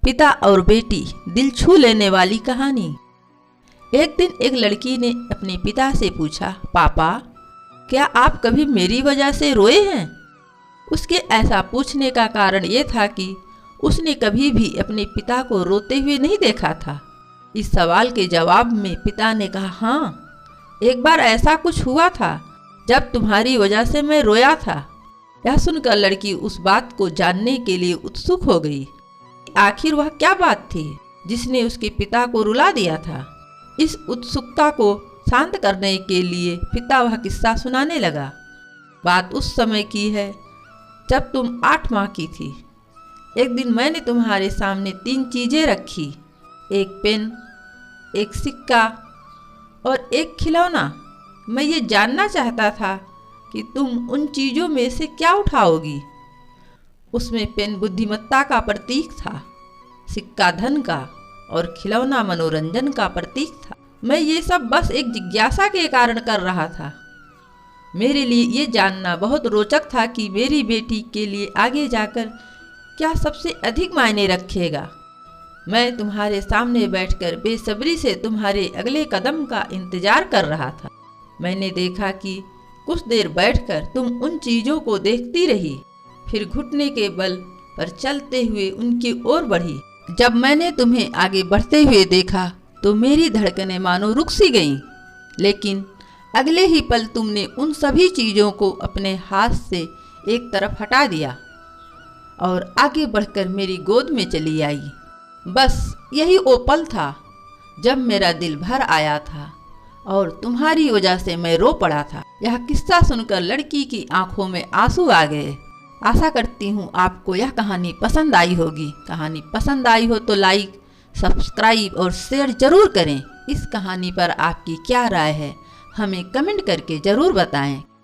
पिता और बेटी, दिल छू लेने वाली कहानी। एक दिन एक लड़की ने अपने पिता से पूछा, पापा, क्या आप कभी मेरी वजह से रोए हैं? उसके ऐसा पूछने का कारण ये था कि उसने कभी भी अपने पिता को रोते हुए नहीं देखा था। इस सवाल के जवाब में पिता ने कहा, हाँ, एक बार ऐसा कुछ हुआ था जब तुम्हारी वजह से मैं रोया था। यह सुनकर लड़की उस बात को जानने के लिए उत्सुक हो गई। आखिर वह क्या बात थी जिसने उसके पिता को रुला दिया था? इस उत्सुकता को शांत करने के लिए पिता वह किस्सा सुनाने लगा। बात उस समय की है जब तुम 8 माह की थी। एक दिन मैंने तुम्हारे सामने 3 चीज़ें रखी, एक पेन, एक सिक्का और एक खिलौना। मैं ये जानना चाहता था कि तुम उन चीज़ों में से क्या उठाओगी। उसमें पेन बुद्धिमत्ता का प्रतीक था, सिक्का धन का और खिलौना मनोरंजन का प्रतीक था। मैं ये सब बस एक जिज्ञासा के कारण कर रहा था। मेरे लिए ये जानना बहुत रोचक था कि मेरी बेटी के लिए आगे जाकर क्या सबसे अधिक मायने रखेगा। मैं तुम्हारे सामने बैठकर बेसब्री से तुम्हारे अगले कदम का इंतजार कर रहा था। मैंने देखा कि कुछ देर बैठकर तुम उन चीज़ों को देखती रही, फिर घुटने के बल पर चलते हुए उनकी ओर बढ़ी। जब मैंने तुम्हें आगे बढ़ते हुए देखा तो मेरी धड़कनें मानो रुक सी गईं, लेकिन अगले ही पल तुमने उन सभी चीज़ों को अपने हाथ से एक तरफ हटा दिया और आगे बढ़कर मेरी गोद में चली आई। बस यही वो पल था जब मेरा दिल भर आया था और तुम्हारी वजह से मैं रो पड़ा था। यह किस्सा सुनकर लड़की की आंखों में आंसू आ गए। आशा करती हूँ आपको यह कहानी पसंद आई होगी। कहानी पसंद आई हो तो लाइक, सब्सक्राइब और शेयर जरूर करें। इस कहानी पर आपकी क्या राय है हमें कमेंट करके ज़रूर बताएं।